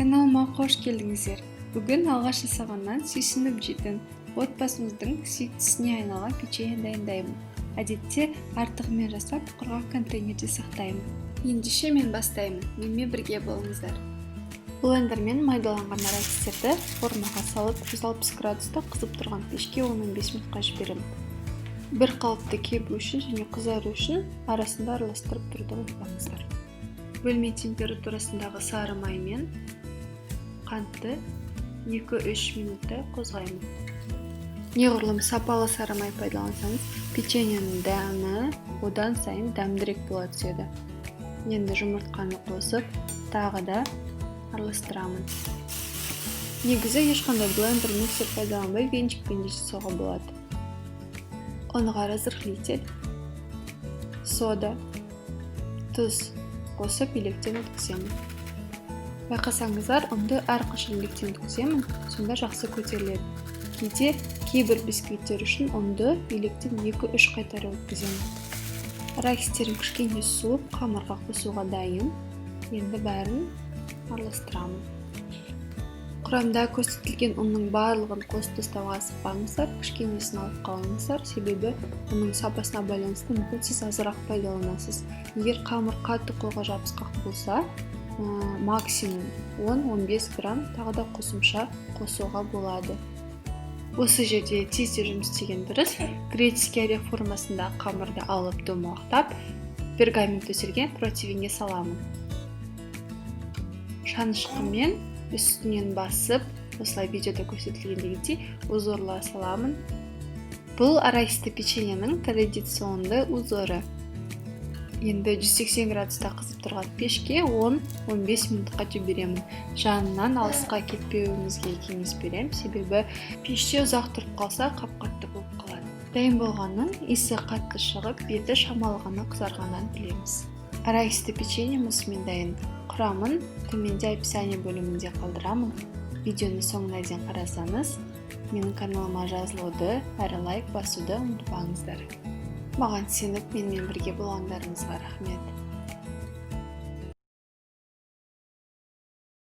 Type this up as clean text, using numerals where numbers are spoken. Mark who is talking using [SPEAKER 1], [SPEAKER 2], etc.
[SPEAKER 1] Каналыма қош келдіңіздер. Бүгін алғаш жасағаннан сүйсініп жейтін отбасымыздың сүйіктісіне айналған печенье дайындаймын. Әдетте артығымен жасап құрғақ контейнерде сақтаймын. Ендеше мен бастаймын. Менімен бірге болыңыздар. Блендермен майдаланған арахистерді формаға салып 160 градуста қызып тұрған пешке 15 минутқа жіберемін. Бір қалыпты кебу үшін және қызару үшін арасында араластырып тұруды ұмытпаңыздар. Бөлме температурасындағы сары май мен қантты 2-3 минутта қозғаймын. Неғұрлым сапалы сары май пайдалансаңыз, печеньенің дәмі одан сайын дәмдірек бола түседі. Енді жұмыртқаны қосып, тағы да араластырамын. Негізі ешқандай блендер, миксер пайдаланбай венчикпен де жасауға болады. Онға разрыхлитель, сода, тұз қосып електен өткіземін. Байқасаңыздар, ұнды әрқашан електен өткіземін, сонда жақсы көтеріледі. Кейде кейбір бисквиттер үшін ұнды електен 2-3 қайтара өткіземін. Арахистерім кішкене суып, қамырға қосуға дайын. Енді бәрін араластырамын. Құрамда көрсетілген ұнның барлығын қосып тастауға асықпаңыздар, кішкенесін алып қалыңыздар, себебі оның сапасына байланысты мүмкін сіз азырақ пайдаланасыз. Егер қамыр қатты қолға жабысқақ болса, максимум 10-15 грамм тағы да қосымша қосуға болады. Осы жерде тезде жұмыс істеген дұрыс. Греческий орех формасында қамырды алып домалақтап, пергамент төселген противенге саламын. Шанышқымен үстінен басып, осылай видеода көрсетілгендегідей узорла саламын. Бұл арахисті печеньенің традиционды узоры. Енді 180 градуста қызып тұрған пешке 10-15 минутқа жіберемін. Жанынан алысқа кетпеуімізге кеңес берем, себебі пеште ұзақ тұрып қалса қап-қатты болып қалады. Дайын болғанын иісі қатты шығып, беті шамалы ғана қызарғанын білеміз. Арахисті печеньеміз мен дайын. Құрамын төменде описание бөлімінде қалдырамын. Видеоны соңына дейін қарасаңыз, менің каналыма жазылуды, әрі лайк басуды ұмытпаңыздар. Маған сеніп, менімен бірге болғандарыңызға рахмет.